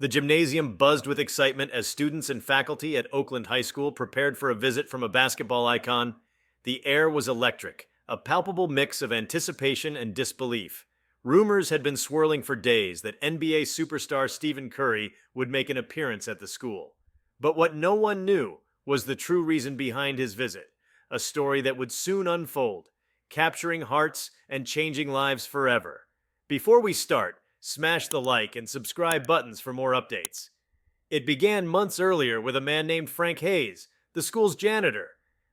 The gymnasium buzzed with excitement as students and faculty at Oakland High School prepared for a visit from a basketball icon. The air was electric, a palpable mix of anticipation and disbelief. Rumors had been swirling for days that NBA superstar Stephen Curry would make an appearance at the school. But what no one knew was the true reason behind his visit, a story that would soon unfold, capturing hearts and changing lives forever. Before we start, smash the like and subscribe buttons for more updates. It began months earlier with a man named Frank Hayes, the school's janitor.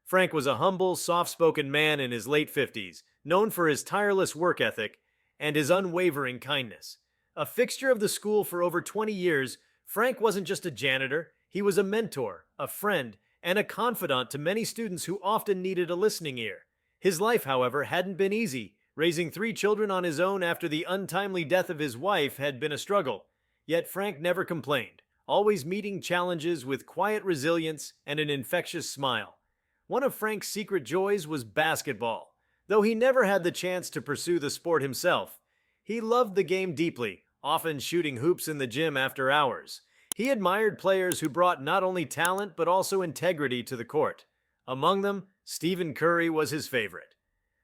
Frank was a humble, soft-spoken man in his late 50s, known for his tireless work ethic and his unwavering kindness. A fixture of the school for over 20 years, Frank wasn't just a janitor, he was a mentor, a friend, and a confidant to many students who often needed a listening ear. His life, however, hadn't been easy. Raising 3 children on his own after the untimely death of his wife had been a struggle. Yet Frank never complained, always meeting challenges with quiet resilience and an infectious smile. One of Frank's secret joys was basketball. Though he never had the chance to pursue the sport himself, he loved the game deeply, often shooting hoops in the gym after hours. He admired players who brought not only talent but also integrity to the court. Among them, Stephen Curry was his favorite.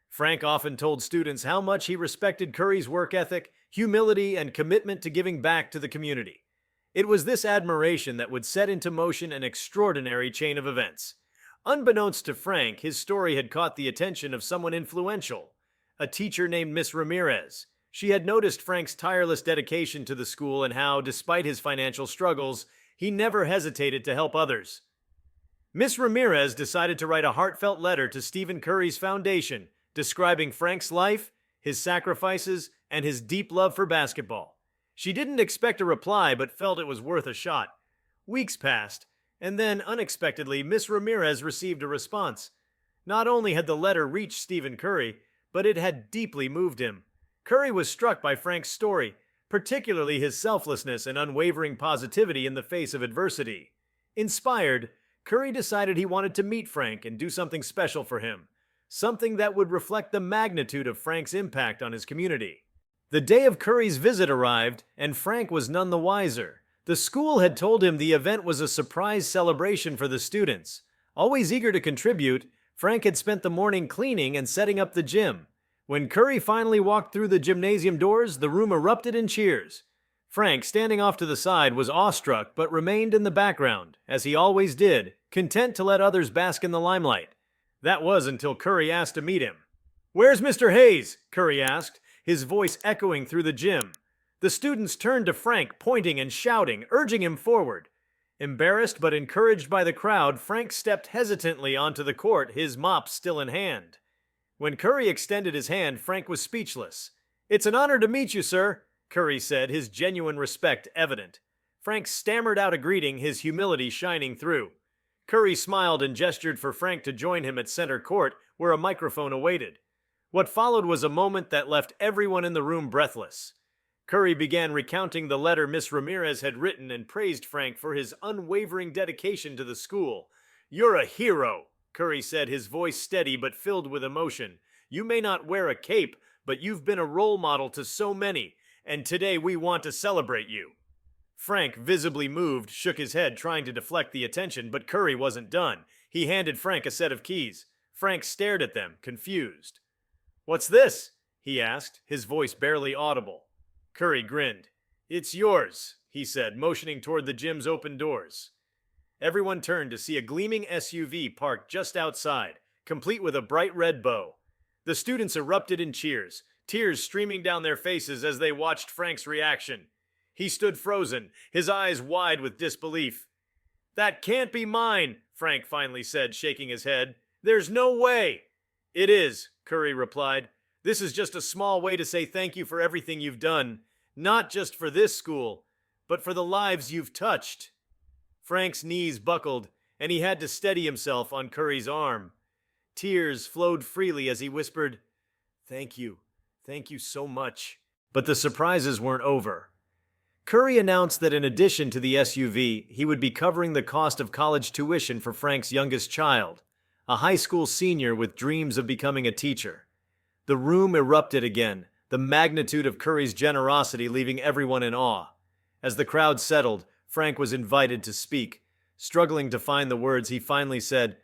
Frank often told students how much he respected Curry's work ethic, humility, and commitment to giving back to the community. It was this admiration that would set into motion an extraordinary chain of events. Unbeknownst to Frank, his story had caught the attention of someone influential, a teacher named Miss Ramirez. She had noticed Frank's tireless dedication to the school and how, despite his financial struggles, he never hesitated to help others. Miss Ramirez decided to write a heartfelt letter to Stephen Curry's foundation, describing Frank's life, his sacrifices, and his deep love for basketball. She didn't expect a reply, but felt it was worth a shot. Weeks passed, and then, unexpectedly, Miss Ramirez received a response. Not only had the letter reached Stephen Curry, but it had deeply moved him. Curry was struck by Frank's story, particularly his selflessness and unwavering positivity in the face of adversity. Inspired, Curry decided he wanted to meet Frank and do something special for him. Something that would reflect the magnitude of Frank's impact on his community. The day of Curry's visit arrived, and Frank was none the wiser. The school had told him the event was a surprise celebration for the students. Always eager to contribute, Frank had spent the morning cleaning and setting up the gym. When Curry finally walked through the gymnasium doors, the room erupted in cheers. Frank, standing off to the side, was awestruck but remained in the background, as he always did, content to let others bask in the limelight. That was until Curry asked to meet him. "Where's Mr. Hayes?" Curry asked, his voice echoing through the gym. The students turned to Frank, pointing and shouting, urging him forward. Embarrassed but encouraged by the crowd, Frank stepped hesitantly onto the court, his mop still in hand. When Curry extended his hand, Frank was speechless. "It's an honor to meet you, sir," Curry said, his genuine respect evident. Frank stammered out a greeting, his humility shining through. Curry smiled and gestured for Frank to join him at center court, where a microphone awaited. What followed was a moment that left everyone in the room breathless. Curry began recounting the letter Miss Ramirez had written and praised Frank for his unwavering dedication to the school. "You're a hero," Curry said, his voice steady but filled with emotion. "You may not wear a cape, but you've been a role model to so many, and today we want to celebrate you." Frank, visibly moved, shook his head, trying to deflect the attention, but Curry wasn't done. He handed Frank a set of keys. Frank stared at them, confused. "What's this?" he asked, his voice barely audible. Curry grinned. "It's yours," he said, motioning toward the gym's open doors. Everyone turned to see a gleaming SUV parked just outside, complete with a bright red bow. The students erupted in cheers, tears streaming down their faces as they watched Frank's reaction. He stood frozen, his eyes wide with disbelief. "That can't be mine," Frank finally said, shaking his head. "There's no way." "It is," Curry replied. "This is just a small way to say thank you for everything you've done, not just for this school, but for the lives you've touched." Frank's knees buckled, and he had to steady himself on Curry's arm. Tears flowed freely as he whispered, Thank you so much." But the surprises weren't over. Curry announced that in addition to the SUV, he would be covering the cost of college tuition for Frank's youngest child, a high school senior with dreams of becoming a teacher. The room erupted again, the magnitude of Curry's generosity leaving everyone in awe. As the crowd settled, Frank was invited to speak. Struggling to find the words, he finally said,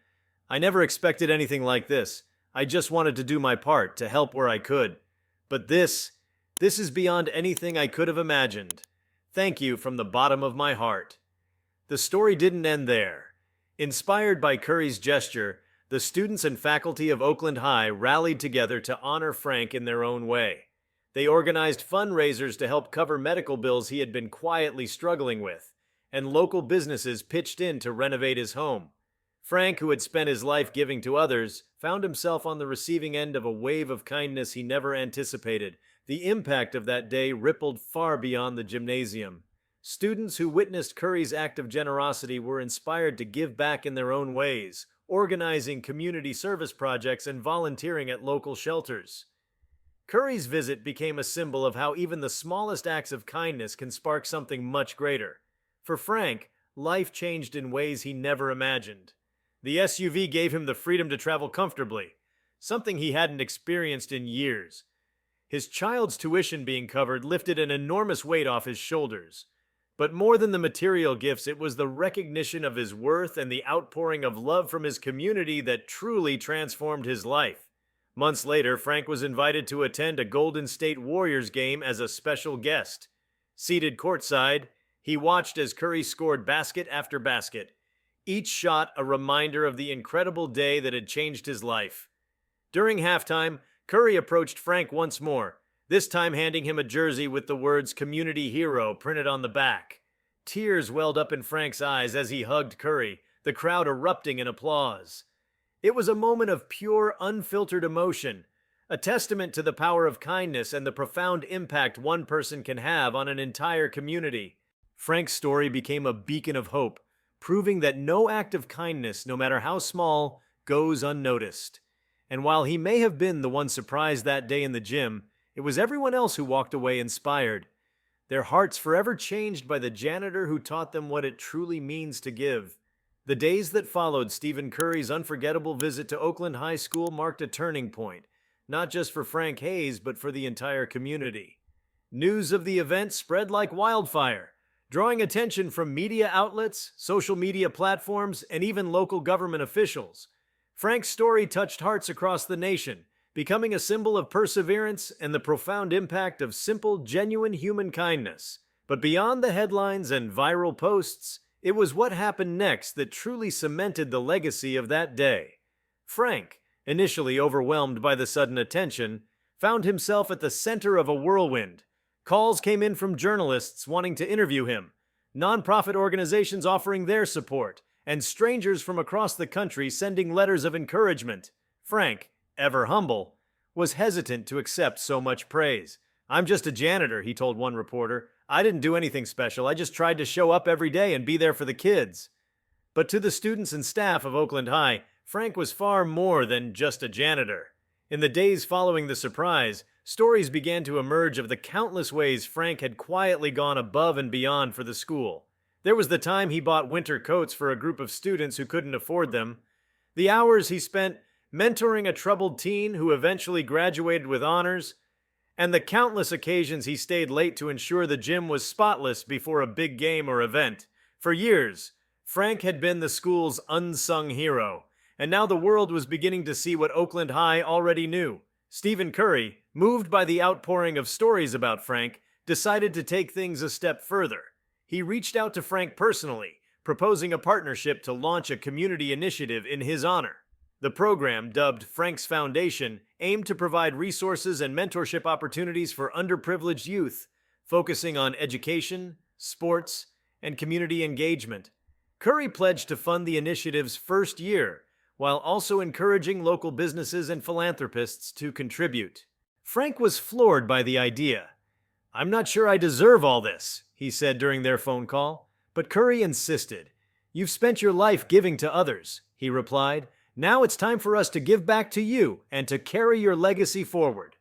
"I never expected anything like this. I just wanted to do my part, to help where I could. But this is beyond anything I could have imagined. Thank you from the bottom of my heart." The story didn't end there. Inspired by Curry's gesture, the students and faculty of Oakland High rallied together to honor Frank in their own way. They organized fundraisers to help cover medical bills he had been quietly struggling with, and local businesses pitched in to renovate his home. Frank, who had spent his life giving to others, found himself on the receiving end of a wave of kindness he never anticipated. The impact of that day rippled far beyond the gymnasium. Students who witnessed Curry's act of generosity were inspired to give back in their own ways, organizing community service projects and volunteering at local shelters. Curry's visit became a symbol of how even the smallest acts of kindness can spark something much greater. For Frank, life changed in ways he never imagined. The SUV gave him the freedom to travel comfortably, something he hadn't experienced in years. His child's tuition being covered lifted an enormous weight off his shoulders. But more than the material gifts, it was the recognition of his worth and the outpouring of love from his community that truly transformed his life. Months later, Frank was invited to attend a Golden State Warriors game as a special guest. Seated courtside, he watched as Curry scored basket after basket, each shot a reminder of the incredible day that had changed his life. During halftime, Curry approached Frank once more, this time handing him a jersey with the words "Community Hero" printed on the back. Tears welled up in Frank's eyes as he hugged Curry, the crowd erupting in applause. It was a moment of pure, unfiltered emotion, a testament to the power of kindness and the profound impact one person can have on an entire community. Frank's story became a beacon of hope, proving that no act of kindness, no matter how small, goes unnoticed. And while he may have been the one surprised that day in the gym, it was everyone else who walked away inspired, their hearts forever changed by the janitor who taught them what it truly means to give. The days that followed Stephen Curry's unforgettable visit to Oakland High School marked a turning point, not just for Frank Hayes, but for the entire community. News of the event spread like wildfire, drawing attention from media outlets, social media platforms, and even local government officials. Frank's story touched hearts across the nation, becoming a symbol of perseverance and the profound impact of simple, genuine human kindness. But beyond the headlines and viral posts, it was what happened next that truly cemented the legacy of that day. Frank, initially overwhelmed by the sudden attention, found himself at the center of a whirlwind. Calls came in from journalists wanting to interview him, nonprofit organizations offering their support, and strangers from across the country sending letters of encouragement. Frank, ever humble, was hesitant to accept so much praise. "I'm just a janitor," he told one reporter. "I didn't do anything special. I just tried to show up every day and be there for the kids." But to the students and staff of Oakland High, Frank was far more than just a janitor. In the days following the surprise, stories began to emerge of the countless ways Frank had quietly gone above and beyond for the school. There was the time he bought winter coats for a group of students who couldn't afford them, the hours he spent mentoring a troubled teen who eventually graduated with honors, and the countless occasions he stayed late to ensure the gym was spotless before a big game or event. For years, Frank had been the school's unsung hero, and now the world was beginning to see what Oakland High already knew. Stephen Curry, moved by the outpouring of stories about Frank, decided to take things a step further. He reached out to Frank personally, proposing a partnership to launch a community initiative in his honor. The program, dubbed Frank's Foundation, aimed to provide resources and mentorship opportunities for underprivileged youth, focusing on education, sports, and community engagement. Curry pledged to fund the initiative's first year, while also encouraging local businesses and philanthropists to contribute. Frank was floored by the idea. "I'm not sure I deserve all this," he said during their phone call, but Curry insisted. "You've spent your life giving to others," he replied. "Now it's time for us to give back to you and to carry your legacy forward."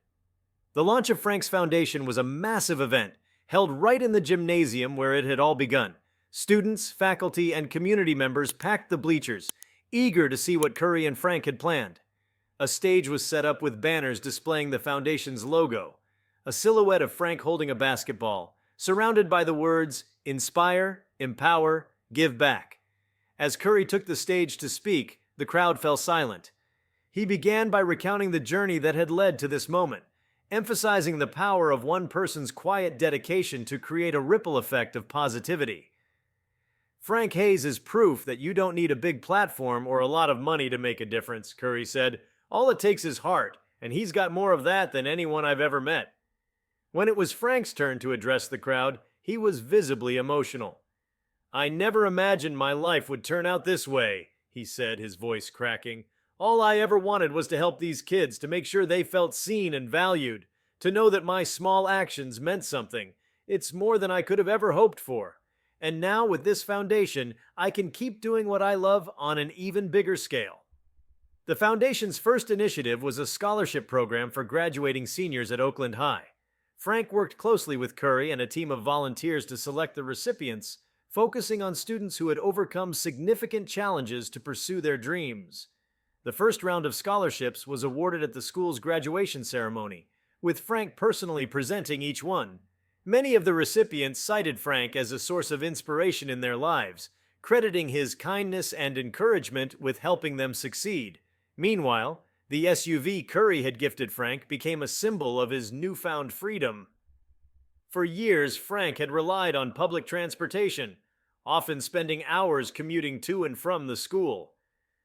The launch of Frank's Foundation was a massive event, held right in the gymnasium where it had all begun. Students, faculty, and community members packed the bleachers, eager to see what Curry and Frank had planned. A stage was set up with banners displaying the foundation's logo, a silhouette of Frank holding a basketball, surrounded by the words, "Inspire, empower, give back." As Curry took the stage to speak, the crowd fell silent. He began by recounting the journey that had led to this moment, emphasizing the power of one person's quiet dedication to create a ripple effect of positivity. "Frank Hayes is proof that you don't need a big platform or a lot of money to make a difference," Curry said. "All it takes is heart, and he's got more of that than anyone I've ever met." When it was Frank's turn to address the crowd, he was visibly emotional. "I never imagined my life would turn out this way," he said, his voice cracking. "All I ever wanted was to help these kids, to make sure they felt seen and valued, to know that my small actions meant something. It's more than I could have ever hoped for. And now, with this foundation, I can keep doing what I love on an even bigger scale." The foundation's first initiative was a scholarship program for graduating seniors at Oakland High. Frank worked closely with Curry and a team of volunteers to select the recipients, focusing on students who had overcome significant challenges to pursue their dreams. The first round of scholarships was awarded at the school's graduation ceremony, with Frank personally presenting each one. Many of the recipients cited Frank as a source of inspiration in their lives, crediting his kindness and encouragement with helping them succeed. Meanwhile, the SUV Curry had gifted Frank became a symbol of his newfound freedom. For years, Frank had relied on public transportation, often spending hours commuting to and from the school.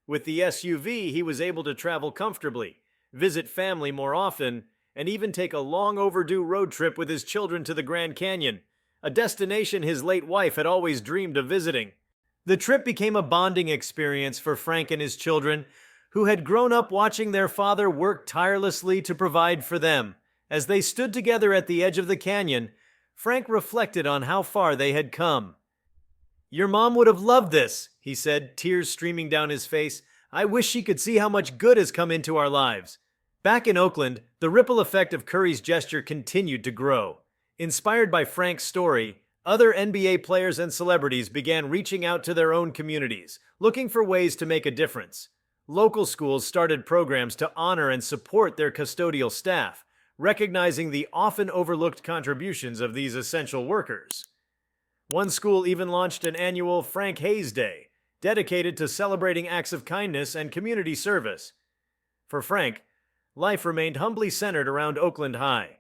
With the SUV, he was able to travel comfortably, visit family more often, and even take a long overdue road trip with his children to the Grand Canyon, a destination his late wife had always dreamed of visiting. The trip became a bonding experience for Frank and his children, who had grown up watching their father work tirelessly to provide for them. As they stood together at the edge of the canyon, Frank reflected on how far they had come. "Your mom would have loved this," he said, tears streaming down his face. "I wish she could see how much good has come into our lives." Back in Oakland, the ripple effect of Curry's gesture continued to grow. Inspired by Frank's story, other NBA players and celebrities began reaching out to their own communities, looking for ways to make a difference. Local schools started programs to honor and support their custodial staff, recognizing the often overlooked contributions of these essential workers. One school even launched an annual Frank Hayes Day, dedicated to celebrating acts of kindness and community service. For Frank, life remained humbly centered around Oakland High.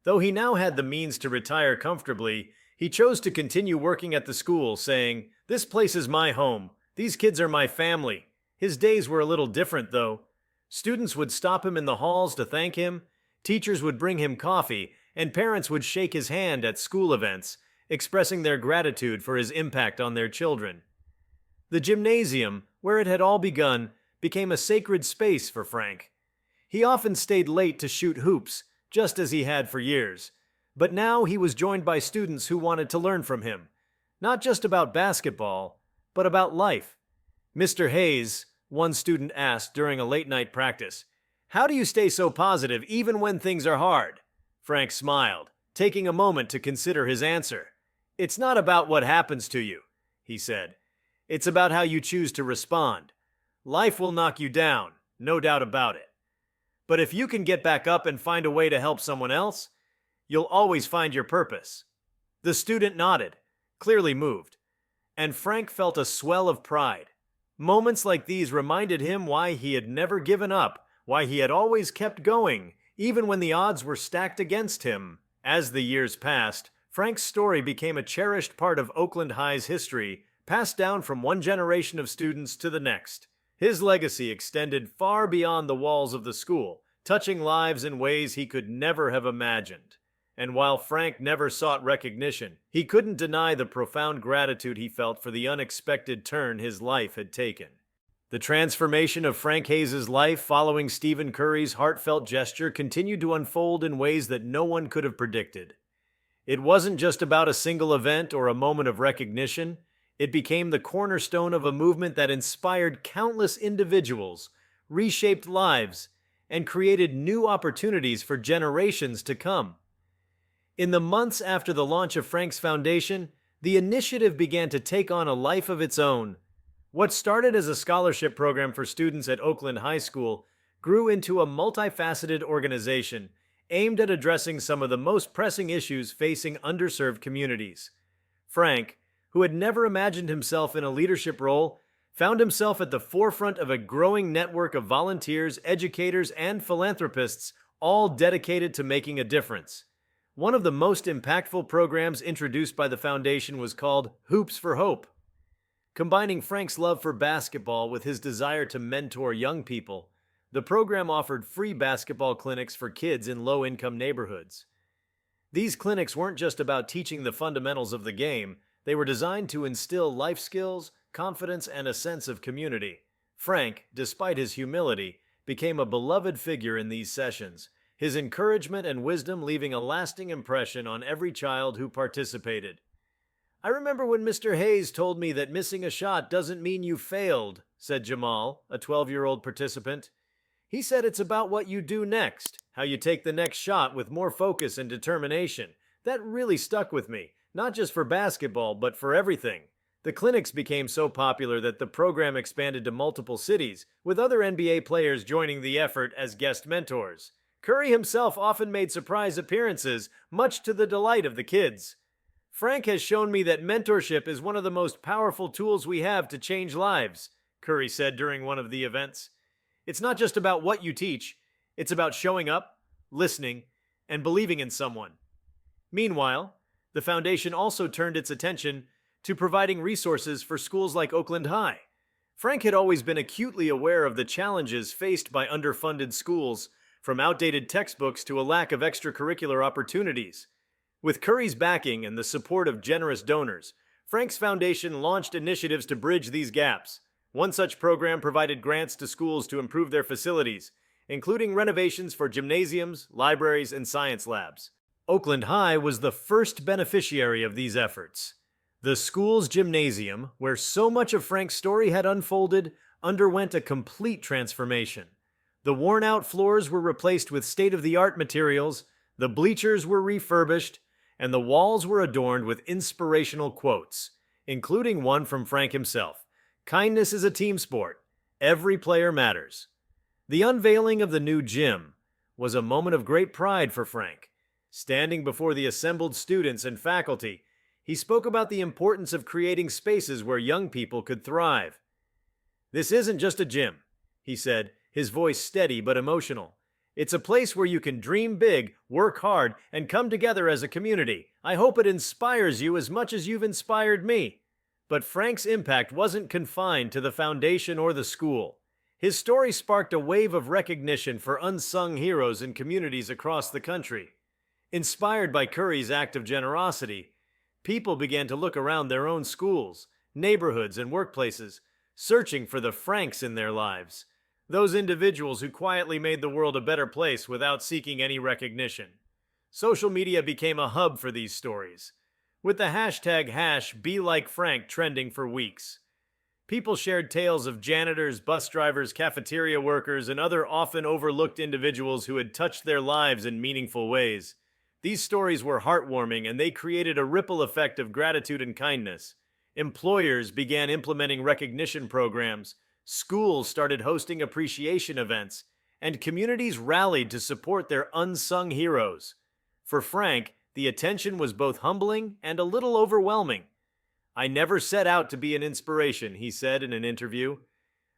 Though he now had the means to retire comfortably, he chose to continue working at the school, saying, "This place is my home. These kids are my family." His days were a little different, though. Students would stop him in the halls to thank him, teachers would bring him coffee, and parents would shake his hand at school events, expressing their gratitude for his impact on their children. The gymnasium, where it had all begun, became a sacred space for Frank. He often stayed late to shoot hoops, just as he had for years. But now he was joined by students who wanted to learn from him, not just about basketball, but about life. "Mr. Hayes," one student asked during a late-night practice, "how do you stay so positive even when things are hard?" Frank smiled, taking a moment to consider his answer. "It's not about what happens to you," he said. "It's about how you choose to respond. Life will knock you down, no doubt about it. But if you can get back up and find a way to help someone else, you'll always find your purpose." The student nodded, clearly moved, and Frank felt a swell of pride. Moments like these reminded him why he had never given up, why he had always kept going, even when the odds were stacked against him. As the years passed, Frank's story became a cherished part of Oakland High's history, passed down from one generation of students to the next. His legacy extended far beyond the walls of the school, touching lives in ways he could never have imagined. And while Frank never sought recognition, he couldn't deny the profound gratitude he felt for the unexpected turn his life had taken. The transformation of Frank Hayes' life following Stephen Curry's heartfelt gesture continued to unfold in ways that no one could have predicted. It wasn't just about a single event or a moment of recognition. It became the cornerstone of a movement that inspired countless individuals, reshaped lives, and created new opportunities for generations to come. In the months after the launch of Frank's Foundation, the initiative began to take on a life of its own. What started as a scholarship program for students at Oakland High School grew into a multifaceted organization, aimed at addressing some of the most pressing issues facing underserved communities. Frank, who had never imagined himself in a leadership role, found himself at the forefront of a growing network of volunteers, educators, and philanthropists, all dedicated to making a difference. One of the most impactful programs introduced by the foundation was called Hoops for Hope. Combining Frank's love for basketball with his desire to mentor young people, the program offered free basketball clinics for kids in low-income neighborhoods. These clinics weren't just about teaching the fundamentals of the game, they were designed to instill life skills, confidence, and a sense of community. Frank, despite his humility, became a beloved figure in these sessions, his encouragement and wisdom leaving a lasting impression on every child who participated. "I remember when Mr. Hayes told me that missing a shot doesn't mean you failed," said Jamal, a 12-year-old participant. "He said it's about what you do next, how you take the next shot with more focus and determination. That really stuck with me, not just for basketball, but for everything." The clinics became so popular that the program expanded to multiple cities, with other NBA players joining the effort as guest mentors. Curry himself often made surprise appearances, much to the delight of the kids. "Frank has shown me that mentorship is one of the most powerful tools we have to change lives," Curry said during one of the events. "It's not just about what you teach, it's about showing up, listening, and believing in someone." Meanwhile, the foundation also turned its attention to providing resources for schools like Oakland High. Frank had always been acutely aware of the challenges faced by underfunded schools, from outdated textbooks to a lack of extracurricular opportunities. With Curry's backing and the support of generous donors, Frank's foundation launched initiatives to bridge these gaps. One such program provided grants to schools to improve their facilities, including renovations for gymnasiums, libraries, and science labs. Oakland High was the first beneficiary of these efforts. The school's gymnasium, where so much of Frank's story had unfolded, underwent a complete transformation. The worn-out floors were replaced with state-of-the-art materials, the bleachers were refurbished, and the walls were adorned with inspirational quotes, including one from Frank himself. "Kindness is a team sport. Every player matters." The unveiling of the new gym was a moment of great pride for Frank. Standing before the assembled students and faculty, he spoke about the importance of creating spaces where young people could thrive. "This isn't just a gym," he said, his voice steady but emotional. "It's a place where you can dream big, work hard, and come together as a community. I hope it inspires you as much as you've inspired me." But Frank's impact wasn't confined to the foundation or the school. His story sparked a wave of recognition for unsung heroes in communities across the country. Inspired by Curry's act of generosity, people began to look around their own schools, neighborhoods, and workplaces, searching for the Franks in their lives. Those individuals who quietly made the world a better place without seeking any recognition. Social media became a hub for these stories, with the hashtag #BeLikeFrank trending for weeks. People shared tales of janitors, bus drivers, cafeteria workers, and other often overlooked individuals who had touched their lives in meaningful ways. These stories were heartwarming, and they created a ripple effect of gratitude and kindness. Employers began implementing recognition programs, schools started hosting appreciation events, and communities rallied to support their unsung heroes. For Frank, the attention was both humbling and a little overwhelming. "I never set out to be an inspiration," he said in an interview.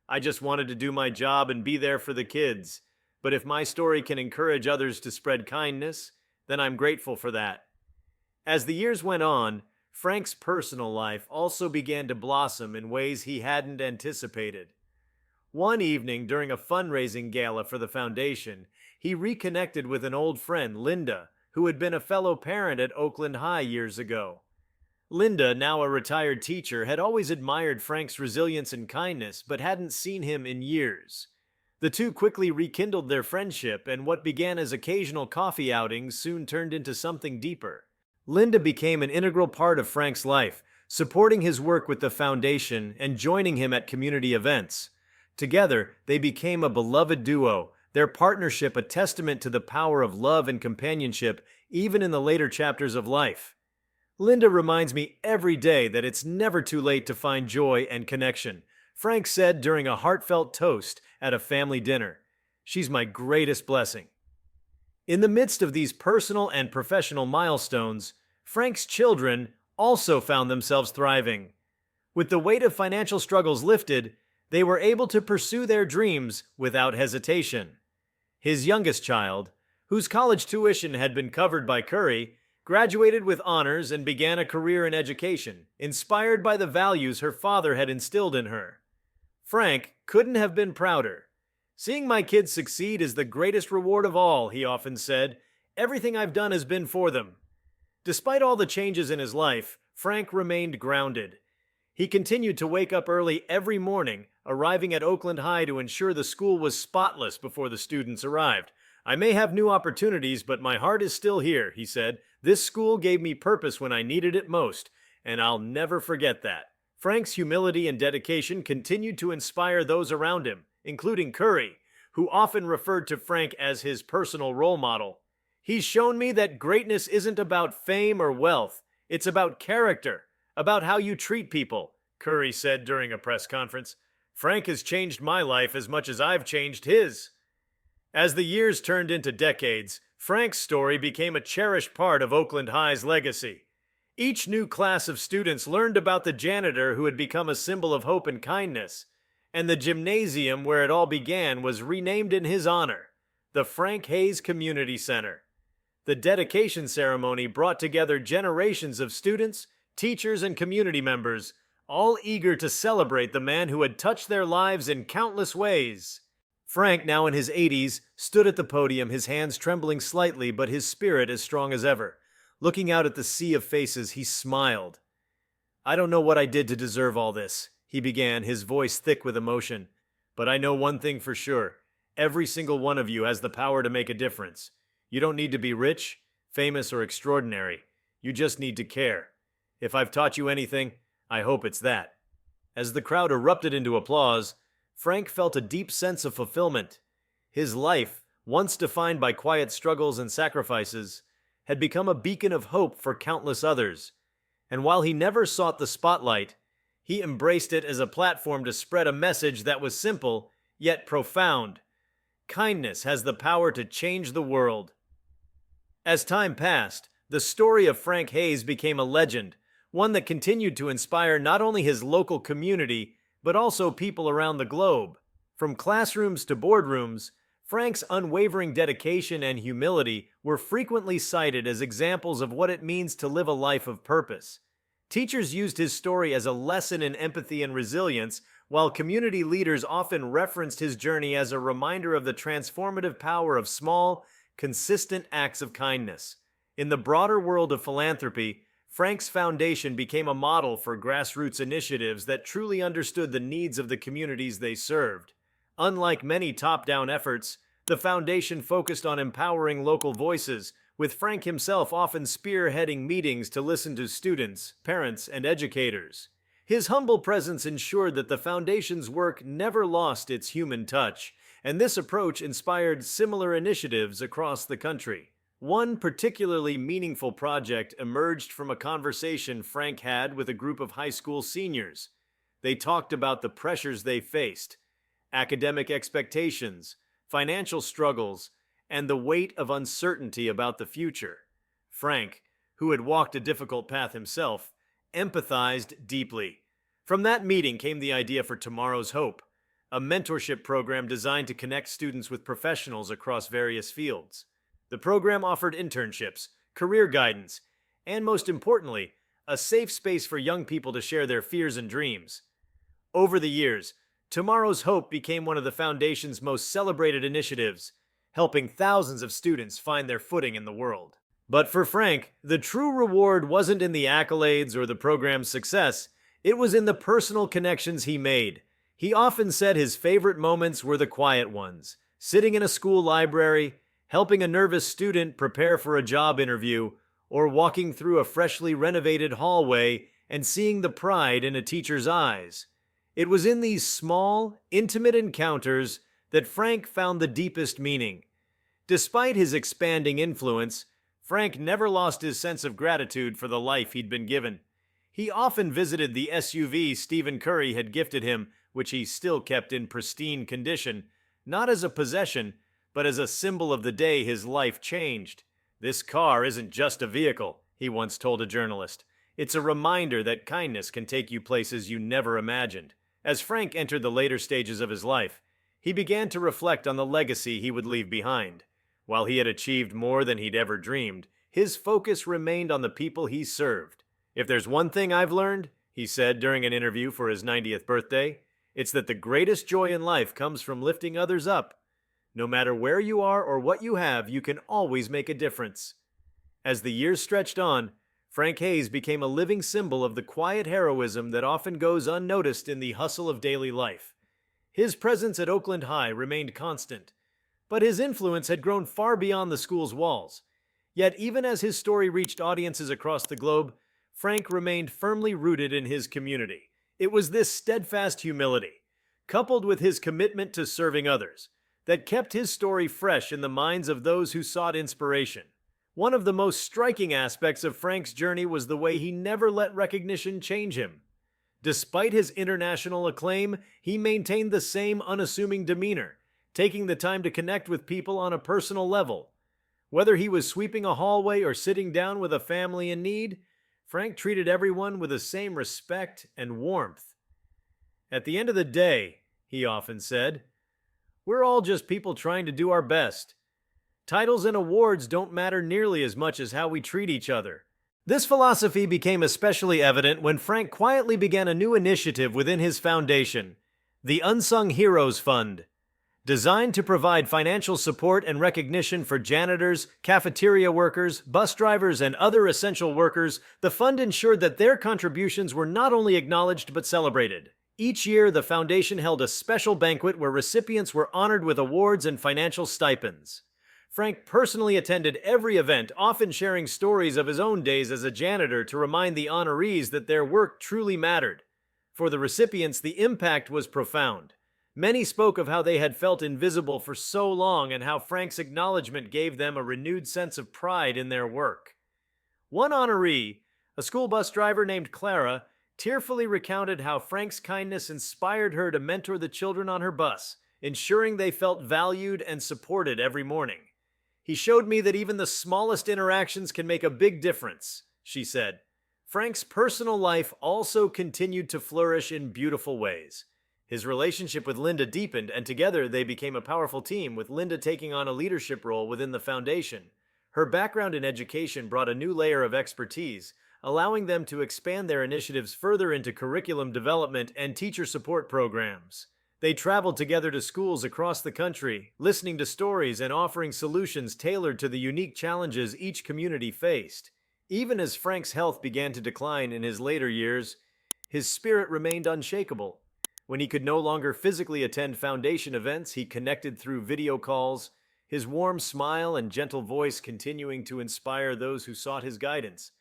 "I just wanted to do my job and be there for the kids. But if my story can encourage others to spread kindness, then I'm grateful for that." As the years went on, Frank's personal life also began to blossom in ways he hadn't anticipated. One evening during a fundraising gala for the foundation, he reconnected with an old friend, Linda, who had been a fellow parent at Oakland High years ago. Linda, now a retired teacher, had always admired Frank's resilience and kindness, but hadn't seen him in years. The two quickly rekindled their friendship, and what began as occasional coffee outings soon turned into something deeper. Linda became an integral part of Frank's life, supporting his work with the foundation and joining him at community events. Together, they became a beloved duo, their partnership a testament to the power of love and companionship even in the later chapters of life. "Linda reminds me every day that it's never too late to find joy and connection," Frank said during a heartfelt toast at a family dinner. "She's my greatest blessing." In the midst of these personal and professional milestones, Frank's children also found themselves thriving. With the weight of financial struggles lifted, they were able to pursue their dreams without hesitation. His youngest child, whose college tuition had been covered by Curry, graduated with honors and began a career in education, inspired by the values her father had instilled in her. Frank couldn't have been prouder. "Seeing my kids succeed is the greatest reward of all," he often said. "Everything I've done has been for them." Despite all the changes in his life, Frank remained grounded. He continued to wake up early every morning, arriving at Oakland High to ensure the school was spotless before the students arrived. "I may have new opportunities, but my heart is still here," he said. "This school gave me purpose when I needed it most, and I'll never forget that." Frank's humility and dedication continued to inspire those around him, including Curry, who often referred to Frank as his personal role model. "He's shown me that greatness isn't about fame or wealth. It's about character, about how you treat people," Curry said during a press conference. "Frank has changed my life as much as I've changed his." As the years turned into decades, Frank's story became a cherished part of Oakland High's legacy. Each new class of students learned about the janitor who had become a symbol of hope and kindness, and the gymnasium where it all began was renamed in his honor, the Frank Hayes Community Center. The dedication ceremony brought together generations of students, teachers, and community members, all eager to celebrate the man who had touched their lives in countless ways. Frank, now in his 80s, stood at the podium, his hands trembling slightly, but his spirit as strong as ever. Looking out at the sea of faces, he smiled. "I don't know what I did to deserve all this," he began, his voice thick with emotion. "But I know one thing for sure. Every single one of you has the power to make a difference. You don't need to be rich, famous, or extraordinary. You just need to care. If I've taught you anything, I hope it's that." As the crowd erupted into applause, Frank felt a deep sense of fulfillment. His life, once defined by quiet struggles and sacrifices, had become a beacon of hope for countless others. And while he never sought the spotlight, he embraced it as a platform to spread a message that was simple, yet profound. Kindness has the power to change the world. As time passed, the story of Frank Hayes became a legend, one that continued to inspire not only his local community, but also people around the globe. From classrooms to boardrooms, Frank's unwavering dedication and humility were frequently cited as examples of what it means to live a life of purpose. Teachers used his story as a lesson in empathy and resilience, while community leaders often referenced his journey as a reminder of the transformative power of small, consistent acts of kindness. In the broader world of philanthropy, Frank's foundation became a model for grassroots initiatives that truly understood the needs of the communities they served. Unlike many top-down efforts, the foundation focused on empowering local voices, with Frank himself often spearheading meetings to listen to students, parents, and educators. His humble presence ensured that the foundation's work never lost its human touch, and this approach inspired similar initiatives across the country. One particularly meaningful project emerged from a conversation Frank had with a group of high school seniors. They talked about the pressures they faced, academic expectations, financial struggles, and the weight of uncertainty about the future. Frank, who had walked a difficult path himself, empathized deeply. From that meeting came the idea for Tomorrow's Hope, a mentorship program designed to connect students with professionals across various fields. The program offered internships, career guidance, and most importantly, a safe space for young people to share their fears and dreams. Over the years, Tomorrow's Hope became one of the Foundation's most celebrated initiatives, helping thousands of students find their footing in the world. But for Frank, the true reward wasn't in the accolades or the program's success, it was in the personal connections he made. He often said his favorite moments were the quiet ones, sitting in a school library, helping a nervous student prepare for a job interview, or walking through a freshly renovated hallway and seeing the pride in a teacher's eyes. It was in these small, intimate encounters that Frank found the deepest meaning. Despite his expanding influence, Frank never lost his sense of gratitude for the life he'd been given. He often visited the SUV Stephen Curry had gifted him, which he still kept in pristine condition, not as a possession, but as a symbol of the day his life changed. "This car isn't just a vehicle," he once told a journalist. "It's a reminder that kindness can take you places you never imagined." As Frank entered the later stages of his life, he began to reflect on the legacy he would leave behind. While he had achieved more than he'd ever dreamed, his focus remained on the people he served. "If there's one thing I've learned," he said during an interview for his 90th birthday, "it's that the greatest joy in life comes from lifting others up. No matter where you are or what you have, you can always make a difference." As the years stretched on, Frank Hayes became a living symbol of the quiet heroism that often goes unnoticed in the hustle of daily life. His presence at Oakland High remained constant, but his influence had grown far beyond the school's walls. Yet even as his story reached audiences across the globe, Frank remained firmly rooted in his community. It was this steadfast humility, coupled with his commitment to serving others, that kept his story fresh in the minds of those who sought inspiration. One of the most striking aspects of Frank's journey was the way he never let recognition change him. Despite his international acclaim, he maintained the same unassuming demeanor, taking the time to connect with people on a personal level. Whether he was sweeping a hallway or sitting down with a family in need, Frank treated everyone with the same respect and warmth. "At the end of the day," he often said, "we're all just people trying to do our best. Titles and awards don't matter nearly as much as how we treat each other." This philosophy became especially evident when Frank quietly began a new initiative within his foundation, the Unsung Heroes Fund. Designed to provide financial support and recognition for janitors, cafeteria workers, bus drivers, and other essential workers, the fund ensured that their contributions were not only acknowledged but celebrated. Each year, the foundation held a special banquet where recipients were honored with awards and financial stipends. Frank personally attended every event, often sharing stories of his own days as a janitor to remind the honorees that their work truly mattered. For the recipients, the impact was profound. Many spoke of how they had felt invisible for so long and how Frank's acknowledgement gave them a renewed sense of pride in their work. One honoree, a school bus driver named Clara, tearfully recounted how Frank's kindness inspired her to mentor the children on her bus, ensuring they felt valued and supported every morning. "He showed me that even the smallest interactions can make a big difference," she said. Frank's personal life also continued to flourish in beautiful ways. His relationship with Linda deepened, and together they became a powerful team, with Linda taking on a leadership role within the foundation. Her background in education brought a new layer of expertise, allowing them to expand their initiatives further into curriculum development and teacher support programs. They traveled together to schools across the country, listening to stories and offering solutions tailored to the unique challenges each community faced. Even as Frank's health began to decline in his later years, his spirit remained unshakable. When he could no longer physically attend foundation events, he connected through video calls, his warm smile and gentle voice continuing to inspire those who sought his guidance.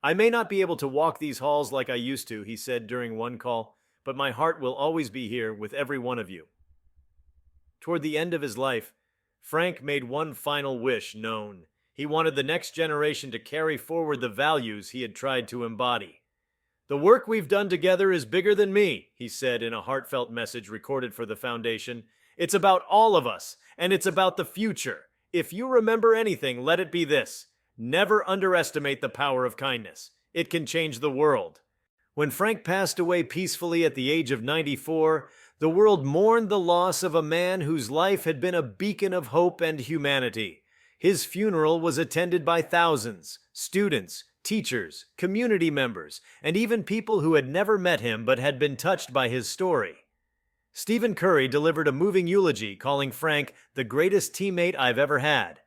"I may not be able to walk these halls like I used to," he said during one call, "but my heart will always be here with every one of you." Toward the end of his life, Frank made one final wish known. He wanted the next generation to carry forward the values he had tried to embody. "The work we've done together is bigger than me," he said in a heartfelt message recorded for the foundation. "It's about all of us, and it's about the future. If you remember anything, let it be this: never underestimate the power of kindness. It can change the world." When Frank passed away peacefully at the age of 94, the world mourned the loss of a man whose life had been a beacon of hope and humanity. His funeral was attended by thousands, students, teachers, community members, and even people who had never met him but had been touched by his story. Stephen Curry delivered a moving eulogy, calling Frank the greatest teammate I've ever had.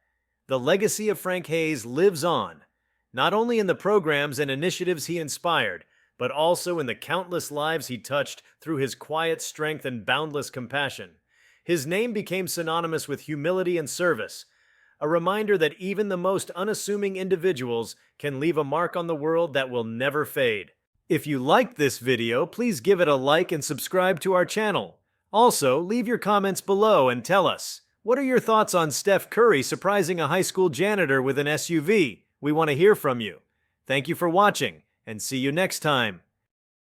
The legacy of Frank Hayes lives on, not only in the programs and initiatives he inspired, but also in the countless lives he touched through his quiet strength and boundless compassion. His name became synonymous with humility and service, a reminder that even the most unassuming individuals can leave a mark on the world that will never fade. If you liked this video, please give it a like and subscribe to our channel. Also, leave your comments below and tell us, what are your thoughts on Steph Curry surprising a high school janitor with an SUV? We want to hear from you. Thank you for watching, and see you next time.